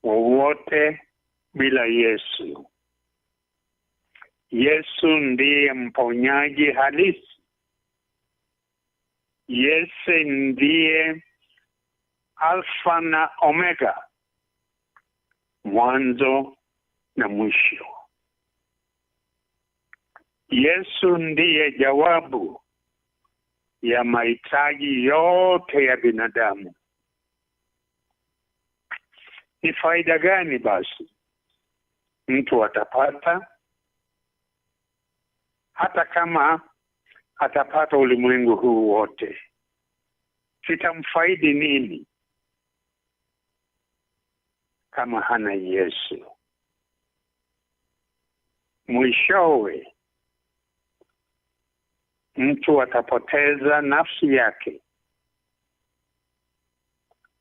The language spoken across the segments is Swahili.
wowote bila Yesu. Yesu ndiye mponyaji halisi. Yesu ndiye Alfa na Omega, mwanzo na mwisho. Yesu ndiye jawabu ya mahitaji yote ya binadamu. Ni faida gani basi mtu atapata hata kama atapata ulimwengu huu wote? Kitamfaidi nini kama hana Yesu? Mwishowe mtu atapoteza nafsi yake.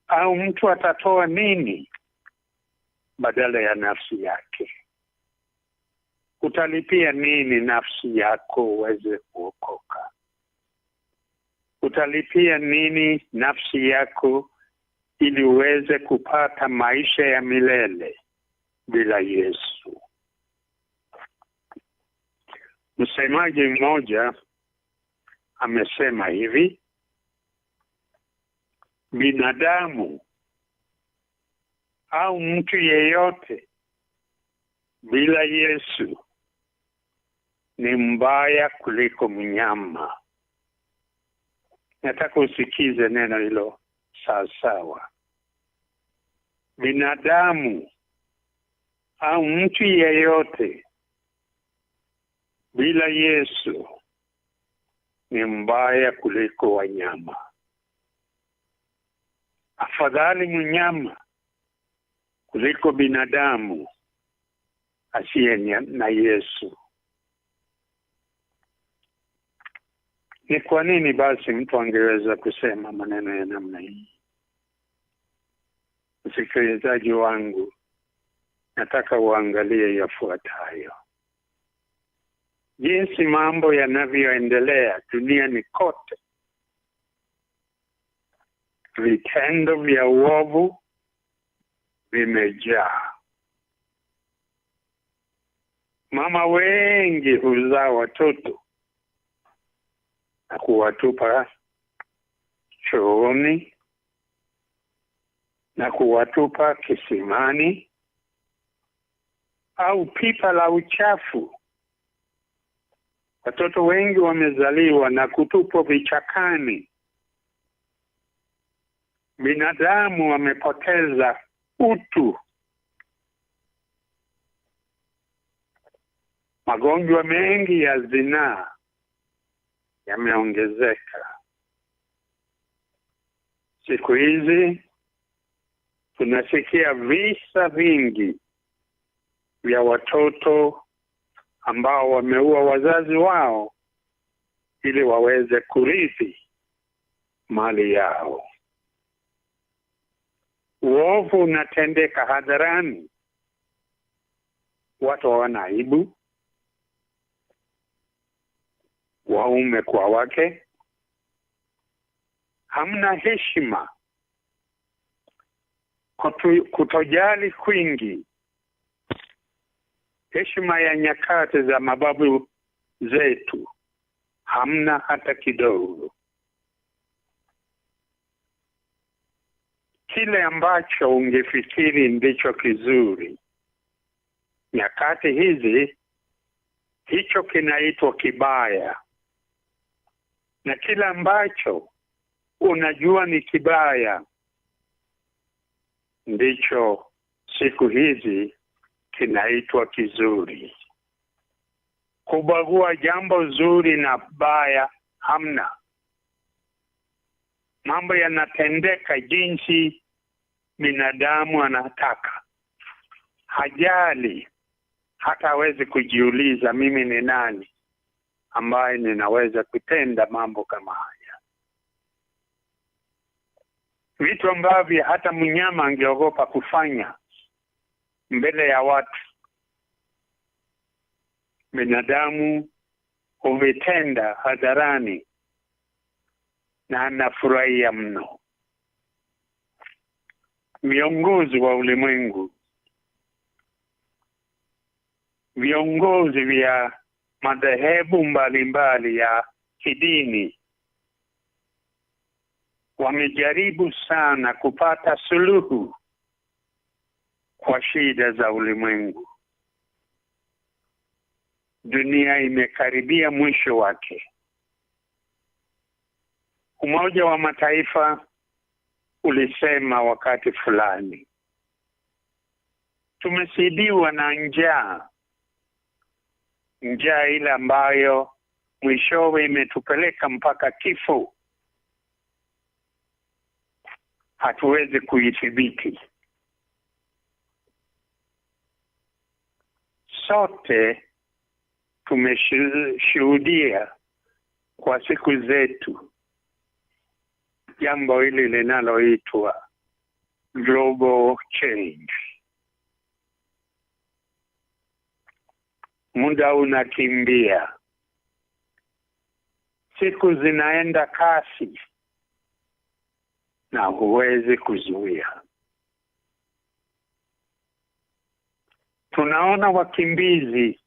Au mtu atatoa nini badala ya nafsi yake? Utalipia nini nafsi yako uweze kuokoka? Utalipia nini nafsi yako ili uweze kupata maisha ya milele bila Yesu? Msemaji mmoja amesema hivi: binadamu au mtu yeyote bila Yesu ni mbaya kuliko mnyama. Nataka usikize neno hilo sawa. Binadamu au mtu yeyote bila Yesu ni mbaya kuliko wanyama. Afadhali mnyama kuliko binadamu asiye na Yesu. Ni kwa nini basi mtu angeweza kusema maneno ya namna hii? Msikilizaji wangu, nataka uangalie yafuatayo. Jinsi mambo yanavyoendelea duniani kote, vitendo vya uovu vimejaa. Mama wengi huzaa watoto na kuwatupa chooni na kuwatupa kisimani au pipa la uchafu. Watoto wengi wamezaliwa na kutupwa vichakani. Binadamu wamepoteza utu. Magonjwa mengi ya zinaa yameongezeka. Siku hizi tunasikia visa vingi vya watoto ambao wameua wazazi wao ili waweze kurithi mali yao. Uovu unatendeka hadharani. Watu hawana aibu, waume kwa wake. Hamna heshima. Kutojali kwingi. Heshima ya nyakati za mababu zetu hamna hata kidogo. Kile ambacho ungefikiri ndicho kizuri, nyakati hizi hicho kinaitwa kibaya. Na kila ambacho unajua ni kibaya ndicho siku hizi kinaitwa kizuri. Kubagua jambo zuri na baya hamna. Mambo yanatendeka jinsi binadamu anataka. Hajali, hata hawezi kujiuliza mimi ni nani ambaye ninaweza kutenda mambo kama haya. Vitu ambavyo hata mnyama angeogopa kufanya mbele ya watu, binadamu huvitenda hadharani na anafurahia mno. Viongozi wa ulimwengu viongozi vya madhehebu mbalimbali ya kidini wamejaribu sana kupata suluhu kwa shida za ulimwengu. Dunia imekaribia mwisho wake. Umoja wa Mataifa ulisema wakati fulani, tumesidiwa na njaa ile ambayo mwishowe imetupeleka mpaka kifo. Hatuwezi kuithibiti. Sote tumeshuhudia kwa siku zetu jambo hili linaloitwa global change. Muda unakimbia. Siku zinaenda kasi na huwezi kuzuia. Tunaona wakimbizi,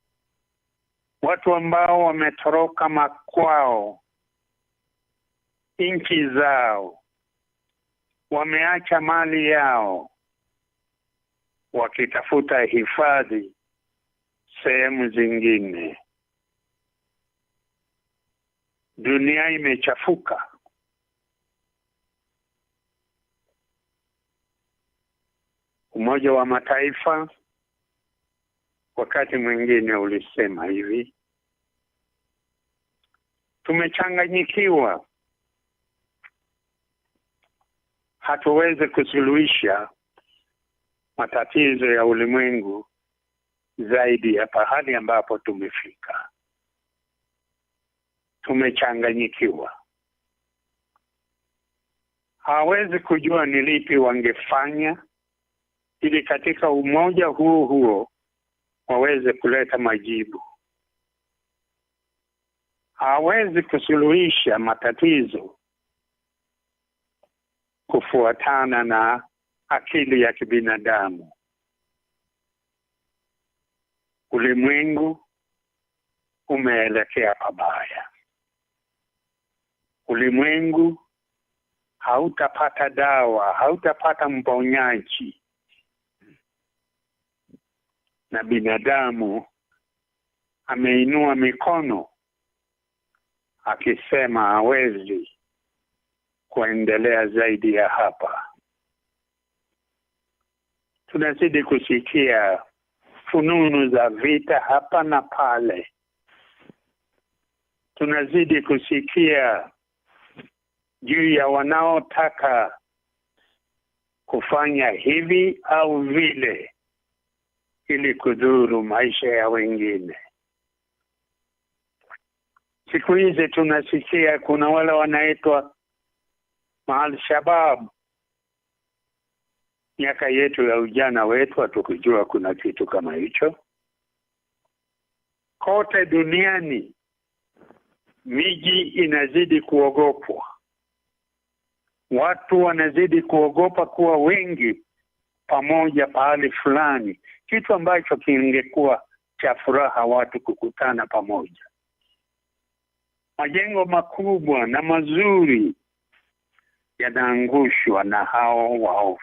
watu ambao wametoroka makwao, nchi zao, wameacha mali yao, wakitafuta hifadhi sehemu zingine. Dunia imechafuka. Umoja wa Mataifa wakati mwingine ulisema hivi, tumechanganyikiwa. Hatuwezi kusuluhisha matatizo ya ulimwengu zaidi ya pahali ambapo tumefika. Tumechanganyikiwa. Hawezi kujua ni lipi wangefanya ili katika umoja huo waweze kuleta majibu. Hawezi kusuluhisha matatizo kufuatana na akili ya kibinadamu. Ulimwengu umeelekea pabaya. Ulimwengu hautapata dawa, hautapata mponyaji. Na binadamu ameinua mikono akisema hawezi kuendelea zaidi ya hapa. Tunazidi kusikia fununu za vita hapa na pale. Tunazidi kusikia juu ya wanaotaka kufanya hivi au vile ili kudhuru maisha ya wengine. Siku hizi tunasikia kuna wale wanaitwa Al-Shabaab. Miaka yetu ya ujana wetu hatukujua kuna kitu kama hicho. Kote duniani miji inazidi kuogopwa. Watu wanazidi kuogopa kuwa wengi pamoja pahali fulani, kitu ambacho kingekuwa cha furaha watu kukutana pamoja. Majengo makubwa na mazuri yanaangushwa na hao waovu.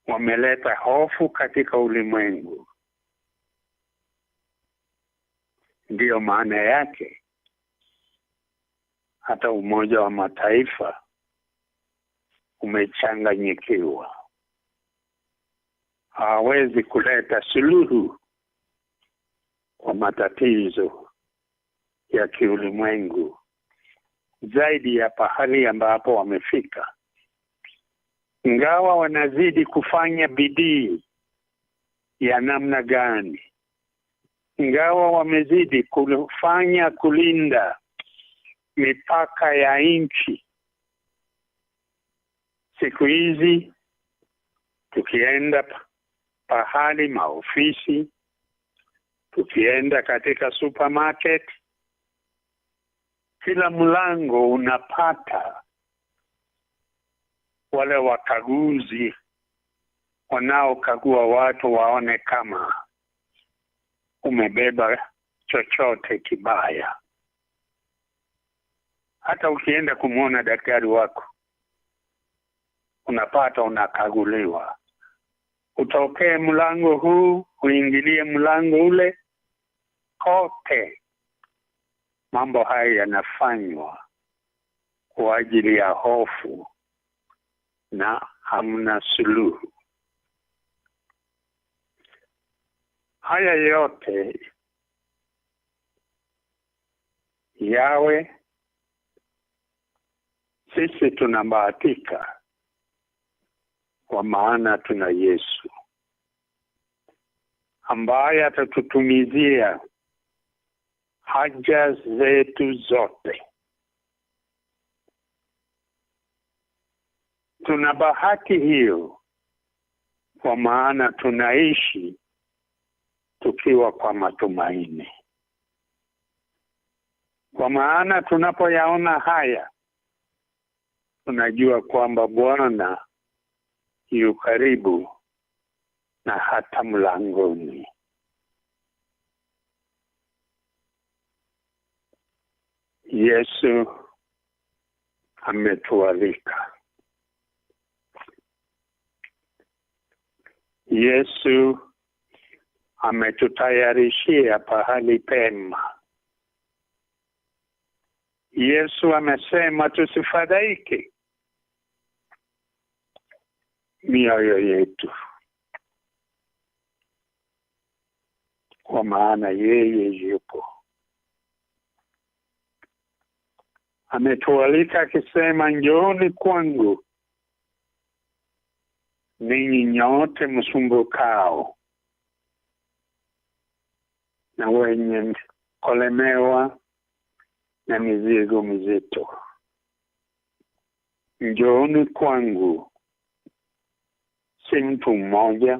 Wameleta hofu katika ulimwengu. Ndiyo maana yake hata Umoja wa Mataifa umechanganyikiwa. Hawezi kuleta suluhu kwa matatizo ya kiulimwengu zaidi ya pahali ambapo wamefika. Ingawa wanazidi kufanya bidii ya namna gani, ingawa wamezidi kufanya kulinda mipaka ya nchi, siku hizi tukienda pahali maofisi, tukienda katika supermarket, kila mlango unapata wale wakaguzi wanaokagua watu waone kama umebeba chochote kibaya. Hata ukienda kumwona daktari wako, unapata unakaguliwa. Utokee mlango huu, uingilie mlango ule, kote mambo haya yanafanywa kwa ajili ya hofu na hamna suluhu. Haya yote yawe, sisi tunabahatika kwa maana tuna Yesu ambaye atatutumizia haja zetu zote. Tuna bahati hiyo kwa maana tunaishi tukiwa kwa matumaini. Kwa maana tunapoyaona haya, tunajua kwamba Bwana yu karibu na hata mlangoni. Yesu ametualika. Yesu ametutayarishia pahali pema. Yesu amesema tusifadhaike mioyo yetu, kwa maana yeye yupo. Ametualika akisema, njooni kwangu ninyi nyote msumbukao na wenye kulemewa na mizigo mizito. Njooni kwangu. Si mtu mmoja.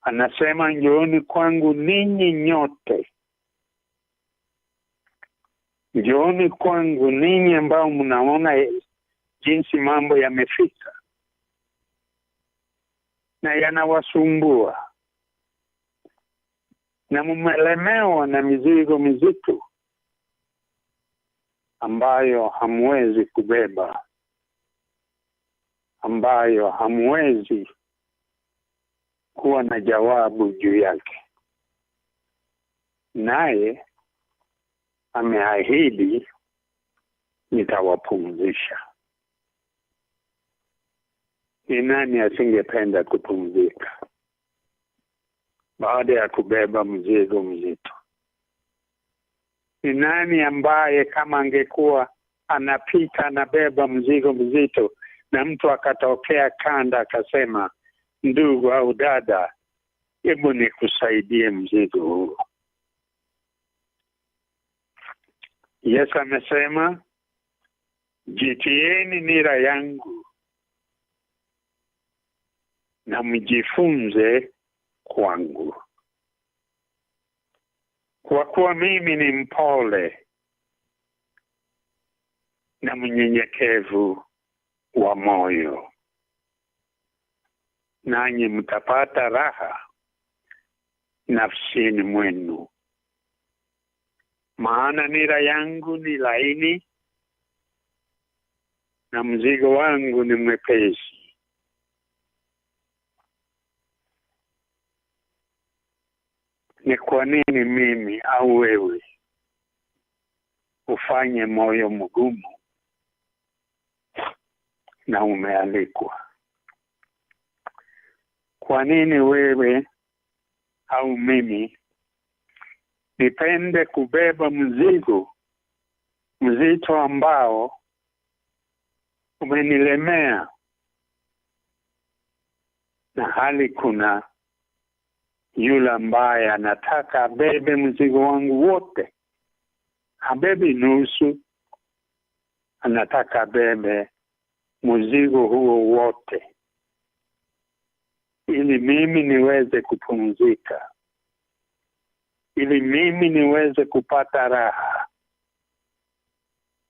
Anasema njooni kwangu ninyi nyote. Njooni kwangu ninyi ambao mnaona jinsi mambo yamefika na yanawasumbua na mmelemewa na mizigo mizito ambayo hamwezi kubeba, ambayo hamwezi kuwa na jawabu juu yake. Naye ameahidi, nitawapumzisha. Ni nani asingependa kupumzika baada ya kubeba mzigo mzito? Ni nani ambaye kama angekuwa anapita anabeba mzigo mzito na mtu akatokea kanda akasema, ndugu au dada, hebu nikusaidie mzigo huu? Yesu amesema, jitieni nira yangu na mjifunze kwangu, kwa kuwa mimi ni mpole na mnyenyekevu wa moyo, nanyi mtapata raha nafsini mwenu. Maana nira yangu ni laini na mzigo wangu ni mwepesi. Ni kwa nini mimi au wewe ufanye moyo mgumu na umealikwa? Kwa nini wewe au mimi nipende kubeba mzigo mzito ambao umenilemea, na hali kuna yule ambaye anataka abebe mzigo wangu wote? Habebi nusu, anataka abebe mzigo huo wote, ili mimi niweze kupumzika, ili mimi niweze kupata raha,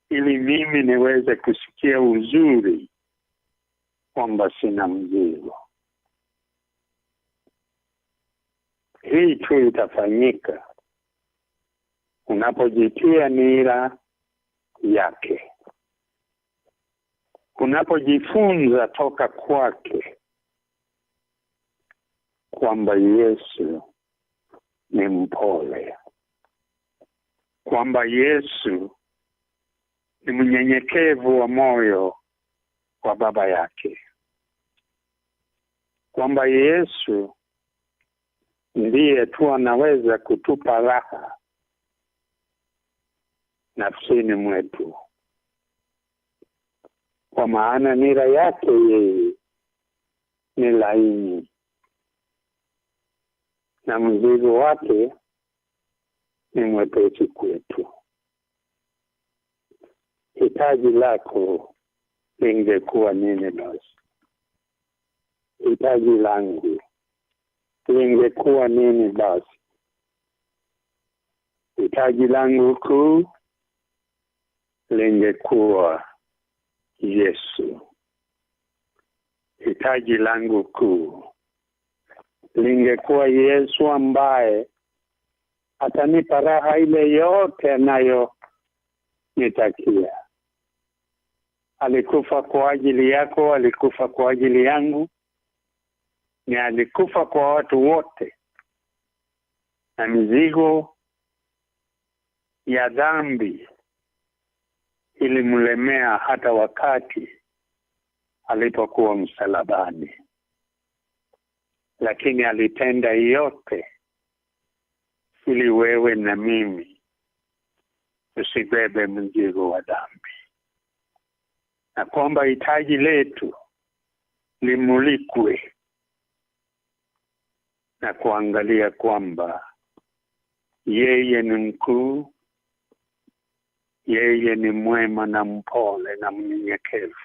ili mimi niweze kusikia uzuri kwamba sina mzigo. hii tu itafanyika unapojitia nira yake, unapojifunza toka kwake kwamba Yesu ni mpole, kwamba Yesu ni mnyenyekevu wa moyo wa baba yake, kwamba Yesu ndiye tu anaweza kutupa raha nafsini mwetu, kwa maana nira yake yeye ni laini na mzigo wake ni mwepesi kwetu. Hitaji lako lingekuwa nini basi? Hitaji langu lingekuwa nini basi? Hitaji langu kuu lingekuwa Yesu. Hitaji langu kuu lingekuwa Yesu ambaye atanipa raha ile yote anayo nitakia. Alikufa kwa ajili yako, alikufa kwa ajili yangu, ni alikufa kwa watu wote, na mizigo ya dhambi ilimlemea hata wakati alipokuwa msalabani, lakini alitenda yote ili wewe na mimi usibebe mzigo wa dhambi, na kwamba hitaji letu limulikwe na kuangalia kwamba yeye ni mkuu, yeye ni mwema na mpole na mnyenyekevu,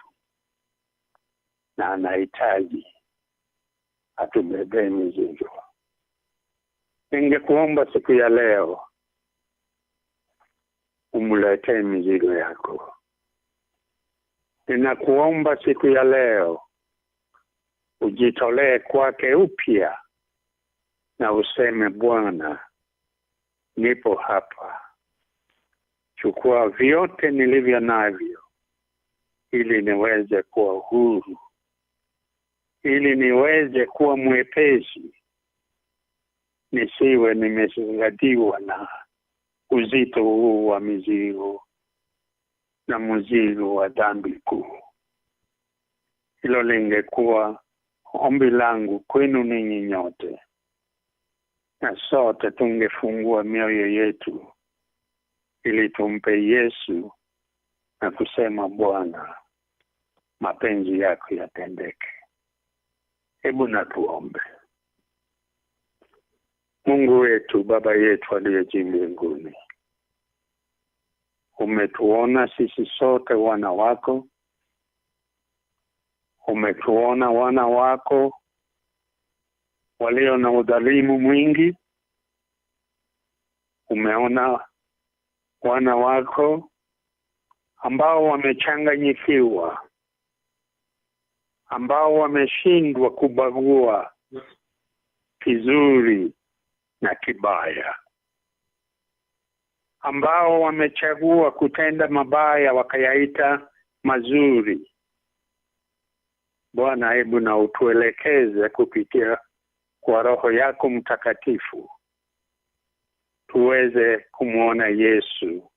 na anahitaji atubebe mizigo. Ningekuomba siku ya leo umletee mizigo yako. Ninakuomba siku ya leo ujitolee kwake upya na useme, Bwana, nipo hapa. Chukua vyote nilivyo navyo ili niweze kuwa huru, ili niweze kuwa mwepesi, nisiwe nimezingatiwa na uzito huu wa mizigo na mzigo wa dhambi kuu. Hilo lingekuwa ombi langu kwenu ninyi nyote, na sote tungefungua mioyo yetu ili tumpe Yesu na kusema, Bwana, mapenzi yako yatendeke. Hebu na tuombe. Mungu wetu, Baba yetu aliye juu mbinguni, umetuona sisi sote wana wako, umetuona wana wako walio na udhalimu mwingi, umeona wana wako ambao wamechanganyikiwa, ambao wameshindwa kubagua kizuri na kibaya, ambao wamechagua kutenda mabaya wakayaita mazuri. Bwana, hebu na utuelekeze kupitia kwa Roho yako Mtakatifu tuweze kumwona Yesu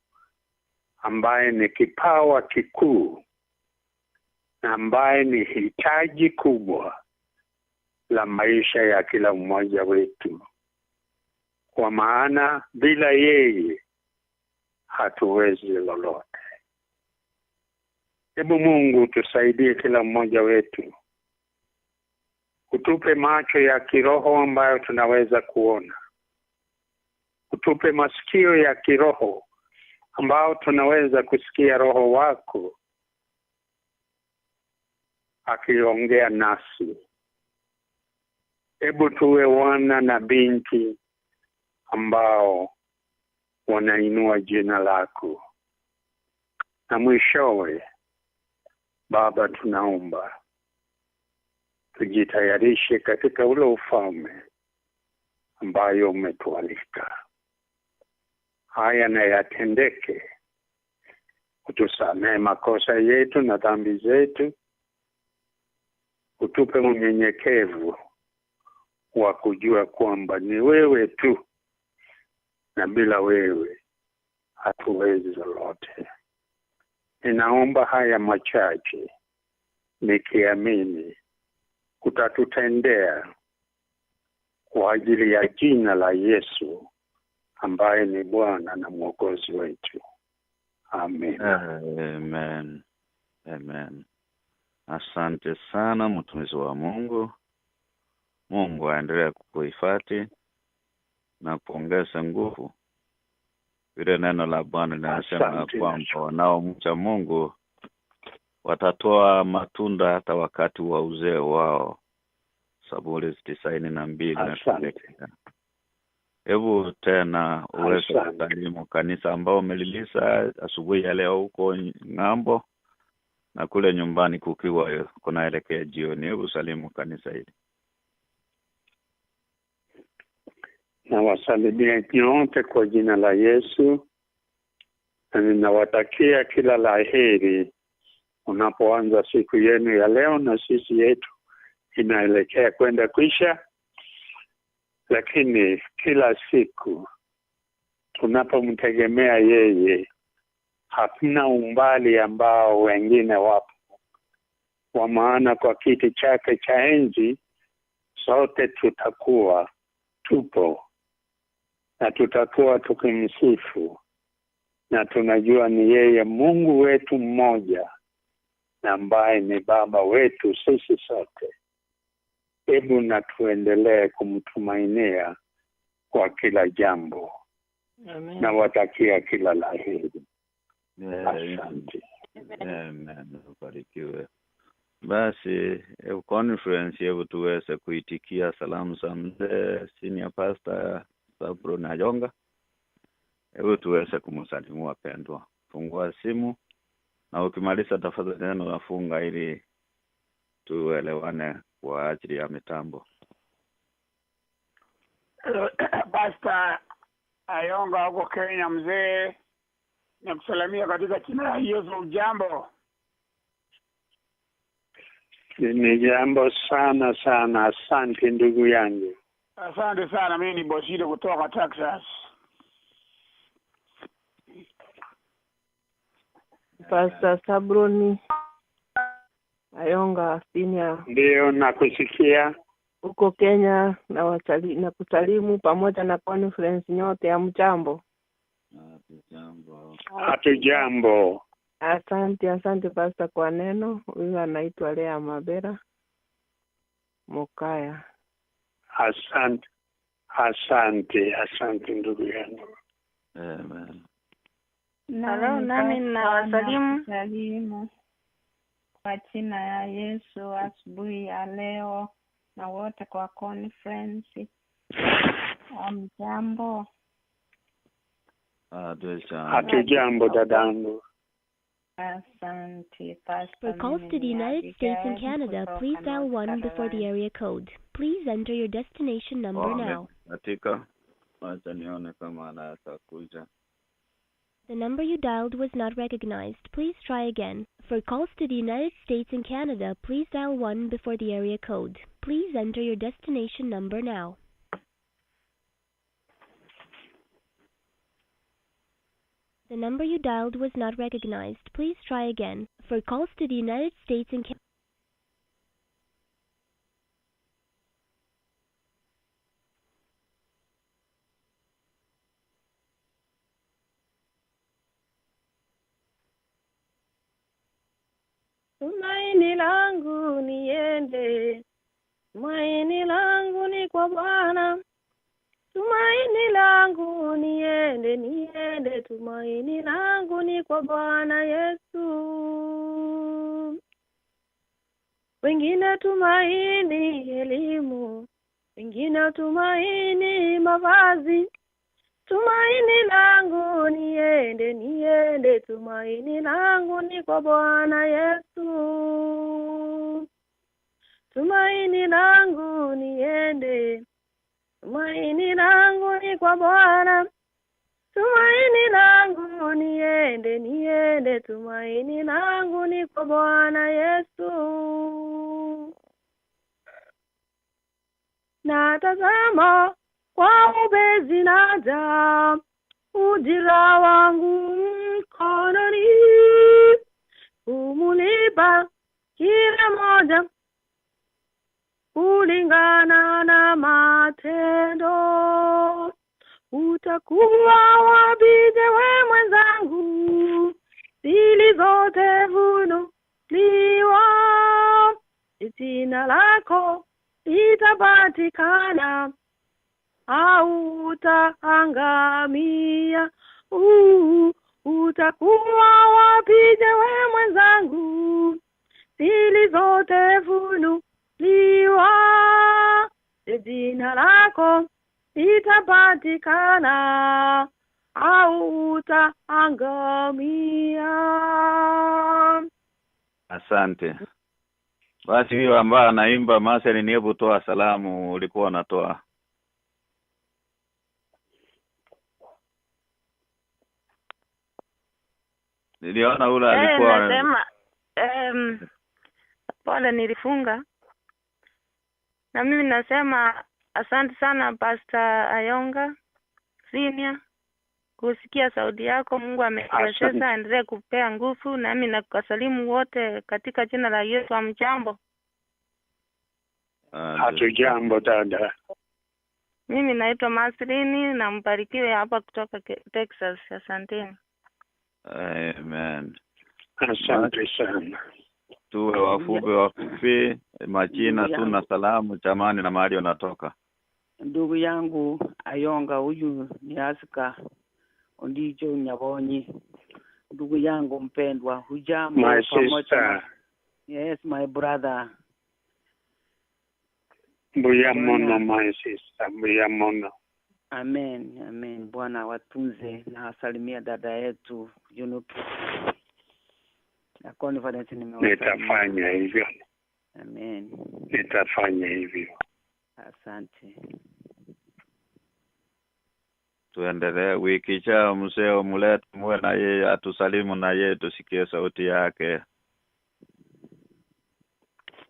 ambaye ni kipawa kikuu na ambaye ni hitaji kubwa la maisha ya kila mmoja wetu, kwa maana bila yeye hatuwezi lolote. Hebu Mungu tusaidie kila mmoja wetu, utupe macho ya kiroho ambayo tunaweza kuona, utupe masikio ya kiroho ambao tunaweza kusikia Roho wako akiongea nasi. Hebu tuwe wana na binti ambao wanainua jina lako. Na mwishowe, Baba, tunaomba tujitayarishe katika ule ufalme ambayo umetualika. Haya na yatendeke, utusamehe makosa yetu na dhambi zetu, utupe unyenyekevu wa kujua kwamba ni wewe tu, na bila wewe hatuwezi lolote. Ninaomba haya machache nikiamini utatutendea kwa ajili ya jina la Yesu ambaye ni Bwana na Mwokozi wetu. Amen. Amen. Amen. Asante sana mtumishi wa Mungu. Mungu aendelee kukuhifadhi na kuongeza nguvu. Vile neno la Bwana linasema kwamba wanaomcha Mungu watatoa matunda hata wakati wa uzee wao. Zaburi 92. Hebu tena uweze kusalimu kanisa ambao umelilisa asubuhi ya leo huko ng'ambo, na kule nyumbani kukiwa kunaelekea jioni. Hebu salimu kanisa hili. Na wasalimia nyote kwa jina la Yesu, na ninawatakia kila la heri unapoanza siku yenu ya leo, na sisi yetu inaelekea kwenda kuisha. Lakini kila siku tunapomtegemea yeye, hakuna umbali ambao wengine wapo. Kwa maana kwa kiti chake cha enzi sote tutakuwa tupo, na tutakuwa tukimsifu, na tunajua ni yeye Mungu wetu mmoja, na ambaye ni Baba wetu sisi sote. Hebu na tuendelee kumtumainia kwa kila jambo. Amen. Na watakia kila la heri. Asante. Amen. Ubarikiwe. Basi conference yetu tuweze kuitikia salamu za mzee senior pastor Zablon na Ayonga. Hebu tuweze kumsalimu wapendwa. Fungua simu, na ukimaliza tafadhali neno nafunga ili tuelewane kwa ajili ya mitambo. Pastor Ayonga huko Kenya mzee, nakusalimia katika jina la Yesu. Ujambo? Ni jambo sana sana. Asante ndugu yangu. Asante sana. Mimi ni Bosile kutoka Texas. Pastor Zablon Ayonga senior. Ndio nakusikia. Huko Kenya na kusalimu pamoja na conference nyote ya mjambo. Hatujambo. Asante pastor kwa neno. Huyu anaitwa Lea Mabera Mokaya. Asante ndugu yangu. Amen. Halo, nami ninawasalimu kwa jina ya Yesu asubuhi ya leo, na wote kwa conference. Jambo. Hatujambo dadangu. Asante pastor. For calls to the United States and Canada, please dial 1 before the area code. Please enter your destination number now. Katika acha nione kama anaweza kuja. The number you dialed was not recognized. Please try again. For calls to the United States and Canada, please dial 1 before the area code. Please enter your destination number now. The number you dialed was not recognized. Please try again. For calls to the United States and Canada. Tumaini langu niende, tumaini langu ni kwa Bwana. Tumaini langu niende, tumaini langu ni kwa Bwana Yesu. Wengine tumaini elimu, wengine tumaini mavazi. Tumaini langu niende, tumaini langu ni kwa Bwana Yesu. Tumaini langu niende, tumaini langu ni kwa Bwana, tumaini langu niende, tumaini langu ni kwa Bwana Yesu. Na tazama kwa ubezi naja, ujira wangu mkononi, umulipa kila moja kulingana na matendo. Utakuwa wapi we mwenzangu, sili zote vunuliwa, jina lako litapatikana au utaangamia. Utakuwa wapi we mwenzangu, sili zote vunuliwa, jina lako litapatikana au utaangamia. Asante. Basi hiyo ambaye anaimba Maseni ni hebu toa salamu ulikuwa unatoa. Niliona ule alikuwa nasema pole nilifunga. Na mimi nasema asante sana Pastor Ayonga Senior kusikia sauti yako. Mungu amekuwezesha, endelee kupea nguvu. Na mimi nakusalimu wote katika jina la Yesu. Amjambo. Hatujambo dada. Mimi naitwa Masrini na mbarikiwe hapa kutoka Texas. Asanteni. Amen. Asante sana. Tuwe wafupi majina tu na salamu jamani na mahali unatoka. Ndugu yangu Ayonga, huyu ni Aska Ondicho Nyabonyi. Ndugu yangu mpendwa, hujambo? My sister. Yes, my brother. Mbuyamono my sister, mbuyamono. Amen, amen. Bwana watunze na asalimia dada yetu Junuki. Na confidence nitafanya hivyo. Amen. Nitafanya hivyo. Asante. Tuendelee wiki ijayo mzee umlete muwe na yeye atusalimu na yeye tusikie sauti yake.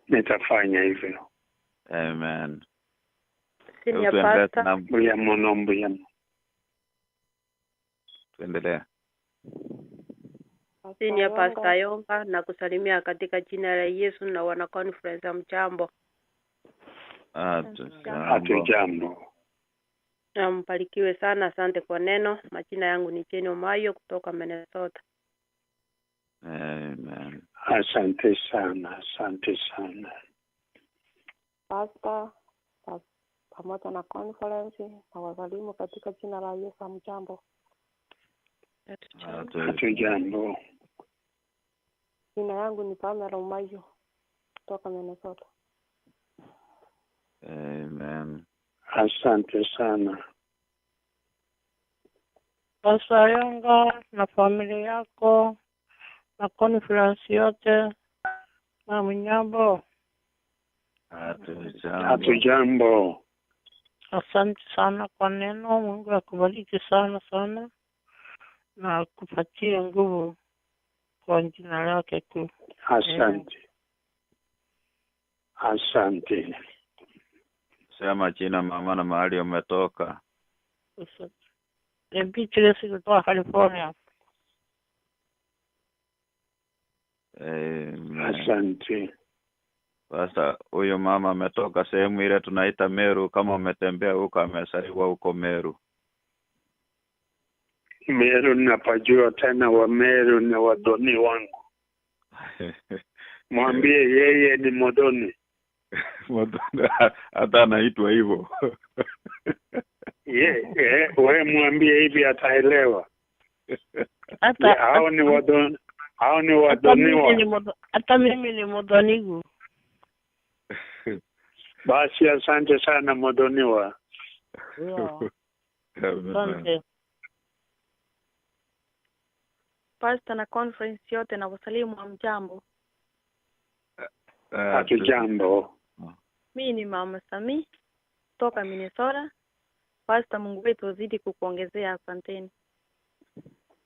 Nitafanya hivyo. Amen. Senior Pastor. Mbuyamono. Tuendelee. Senior Pastor Ayonga na kusalimia katika jina la Yesu na wana conference ya mchambo. Hatujambo. Mbarikiwe sana, asante kwa neno. Majina yangu ni Jeni Omayo kutoka Minnesota. Amen. Asante sana, asante sana. Pastor pamoja na conference na wasalimu katika jina la Yesu. Mjambo. Hatujambo. Jina yangu ni Pamela Umayo kutoka Minnesota. Amen. Asante sana. Pastor Ayonga na familia yako na conference yote na mnyambo. Hatujambo. Asante sana kwa neno. Mungu akubariki sana sana na kupatie nguvu kwa jina lake kuu. Asante. Asante. Sema jina mama na mahali umetoka. Beatrice kutoka California. Asante. Sasa huyo mama ametoka sehemu ile tunaita Meru. Kama umetembea huko amesaliwa huko Meru. Meru napajua tena wa Meru na wadoni wangu. Mwambie yeye ni modoni. Modoni hata anaitwa hivyo. Wewe mwambie hivi ataelewa. Hao ni wadoni. Hao ni wadoniwa. Hata mimi ni modonigu. Basi asante sana modoniwa. Asante. Pastor na conference yote na wasalimu wa mjambo. Hatujambo. Mimi ni Mama Sami kutoka Minnesota Pastor, Mungu wetu azidi kukuongezea. Asanteni.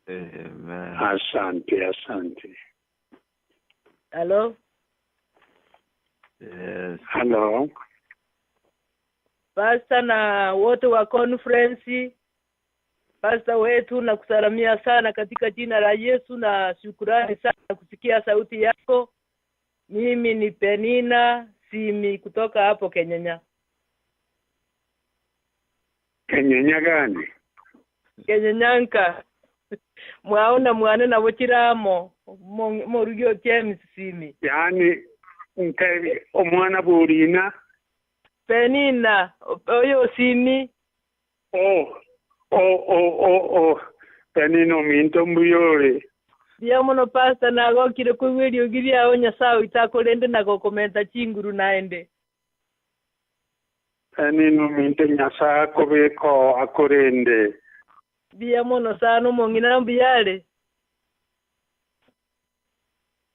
Amen. Asante. Hello? Yes. Hello. Pastor na wote wa conference, Pastor wetu na kusalamia sana katika jina la Yesu, na shukrani sana kusikia sauti yako. Mimi ni Penina Simi kutoka hapo Kenya. Kenya gani? Kenyanka. Mwaona mwana na wachiramo morugyo James Simi. Yani nke omwana burina Penina oyo Simi. Penina minto mbuyore. Bia mono Pastor na gokire ku video giria onya sawa itakolende na gokomenta chinguru naende. Penina minto nyasa kobeko akorende. Bia mono sana mongina mbiyale.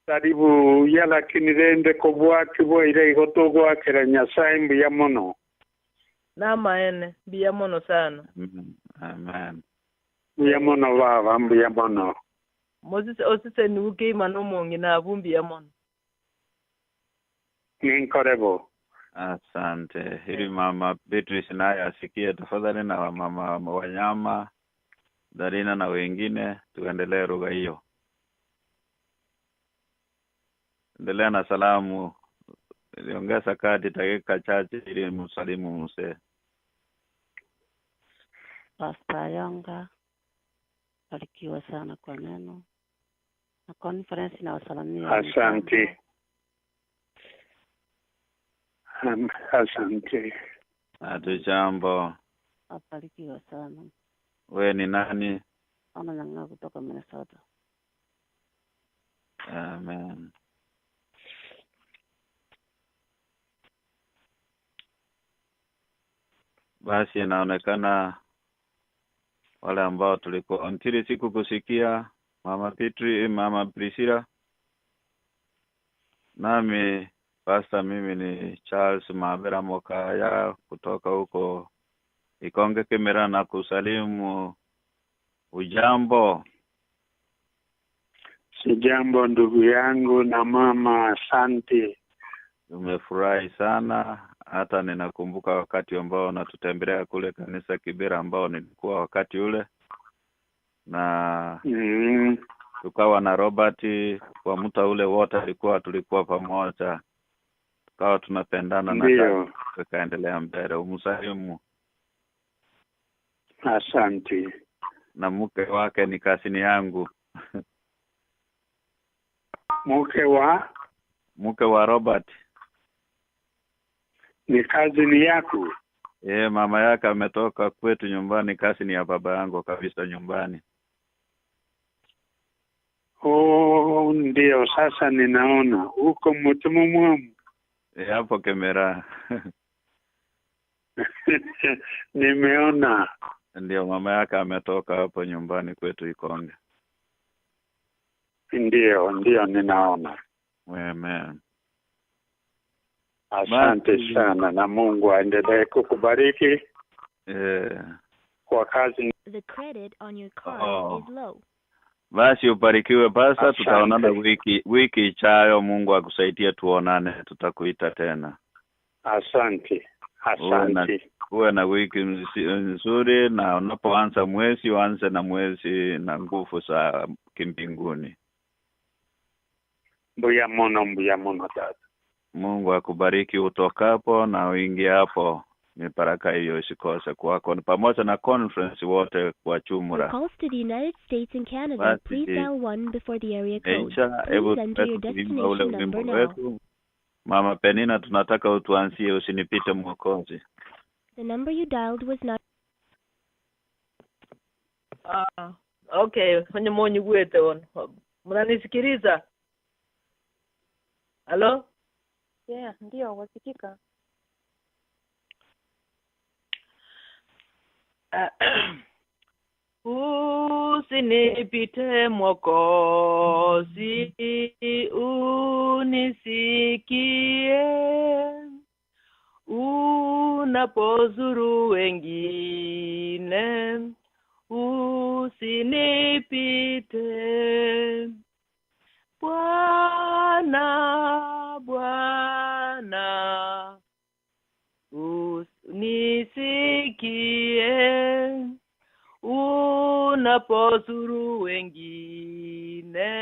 Karibu yala kinirende kobwa kiboire igotogwa kera nyasa mbya mono. Na maene bia mono sana. Amen. Mbya mono baba mbya mono. Moses osise nuke mano mongina abumbi ya mono. Ninkorebo. Asante. Hili mama Beatrice naye asikie tafadhali, na mama wanyama Darina na wengine tuendelee lugha hiyo. Endelea na salamu. Niongeza kadi dakika chache ili msalimu mzee. Pastor Ayonga, barikiwa sana kwa neno. Na conference na wasalamia. Asante. Asante. Hatujambo. Barikiwa sana. We ni nani? Ana nanga kutoka Minnesota. Amen. Basi inaonekana wale ambao tulikuwa ntiri siku kusikia mama Petri, mama Priscilla, nami Pastor, mimi ni Charles Mabera Mokaya kutoka huko Ikonge Kemera, na kusalimu. Ujambo? Sijambo ndugu yangu na mama, asante. Tumefurahi sana, hata ninakumbuka wakati ambao natutembelea kule kanisa Kibera ambao nilikuwa wakati ule, na tukawa na Robert kwa mta ule wote tulikuwa pamoja, tukawa tunapendana na tukaendelea mbele. Umsalimu. Asante. Na mke wake ni kasini yangu. Mke wa Robert ni kazini yako? Mama yake ametoka kwetu nyumbani, kasini ya baba yangu kabisa nyumbani. Ndio sasa ninaona huko mtumu mwamu. Hapo Kemera. Nimeona. Ndio mama yake ametoka hapo nyumbani kwetu Ikonge. Ndio ninaona. Amen. Asante sana, na Mungu aendelee kukubariki. Kwa kazi. The credit on your card is low. Basi ubarikiwe Pastor, tutaonana wiki ichayo. Mungu akusaidie tuonane, tutakuita tena. Asante. Uwe na wiki nzuri, na unapoanza mwezi uanze na mwezi na nguvu za kimbinguni. Mbuya mono dada. Mungu akubariki utokapo na uingie hapo. Ni baraka hiyo isikose kwako, ni pamoja na conference wote kwa jumla. Calls to the United States and Canada, please dial 1 before the area code. Please enter your destination number now. Mama Penina, tunataka utuanzie usinipite Mwokozi. The number you dialed was not. Okay, kwenye monyi gwete on. Mnanisikiliza? Hello? Yeah, ndio wasikika. Usinipite Mwokozi, unisikie. unapozuru wengine usinipite. Bwana, Bwana, unisikie unapozuru wengine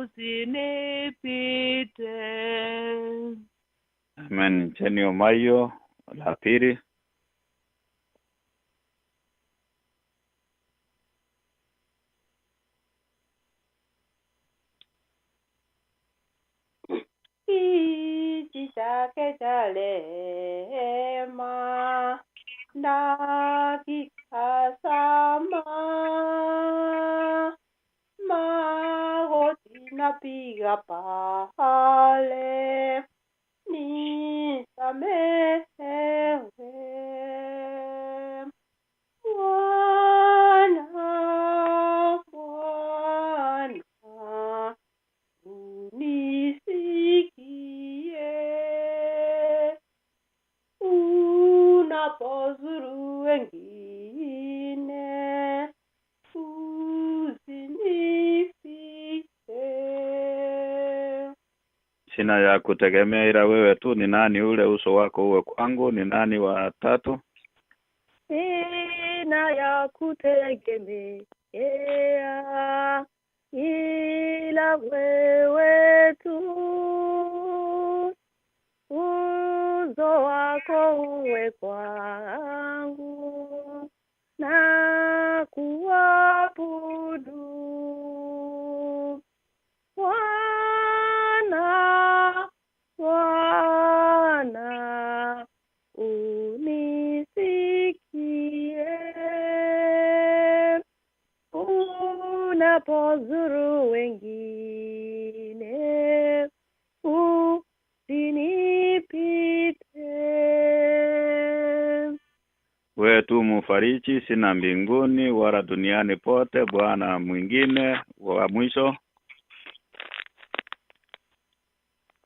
usinipite. Amen. Cheni Omayo la pili. Kiti chake cha rehema nakitazama, magoti napiga pale nisamehewe. Bwana, Bwana, unisikie unapozuru wengine usinipite. Sina ya kutegemea ila wewe tu. Ni nani ule uso wako uwe kwangu? Ni nani wa tatu? Sina ya kutegemea ila wewe tu. Uso wako uwe kwangu na kuabudu. Bwana, Bwana, unisikie unapozuru wengine usinipite. Wewe tu mufariji, sina mbinguni wala duniani pote Bwana mwingine wa mwisho.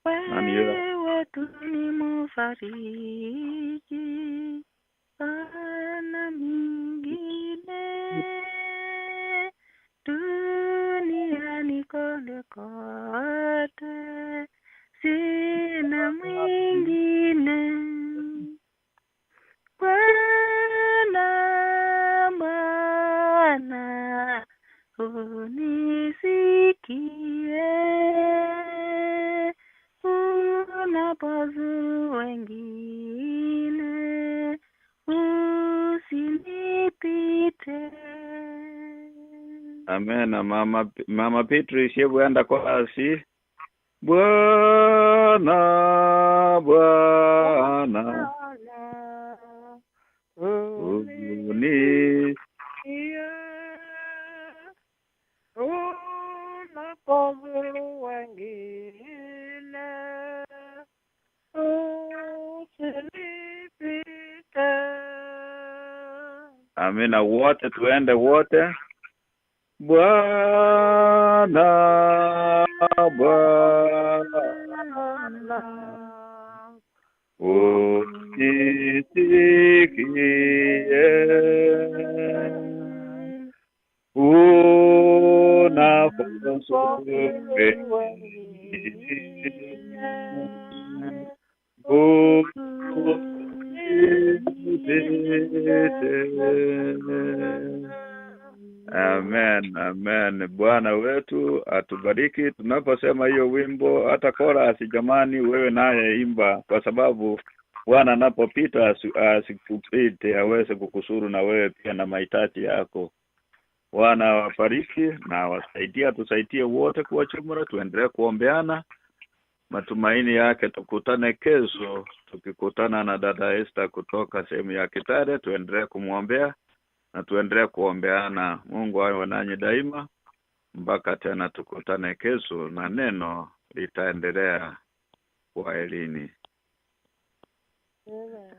Wewe tu ni mufariji, Bwana mwingine duniani kote kote, sina mwingine. Bwana, Bwana, unisikie unapozuru wengine usinipite. Amen. Mama Petrus yebuenda kwa asi. Bwana, Bwana, unisikie unapozuru wengine usinipite. Amina. Wote tuende wote. Bwana, Bwana, unisikie unapozuru Amen, amen. Bwana wetu atubariki. Tunaposema hiyo wimbo hata chorus, jamani, wewe naye imba, kwa sababu Bwana anapopita asikupite, aweze kukusuru na wewe pia na mahitaji yako. Bwana awabariki na wasaidia, tusaidie wote kwa chumura, tuendelee kuombeana. Matumaini yake tukutane kesho, tukikutana na dada Esther kutoka sehemu ya Kitale, tuendelee kumuombea na tuendelee kuombeana. Mungu awe nanyi daima mpaka tena tukutane kesho, na neno litaendelea kwa elini. Amen.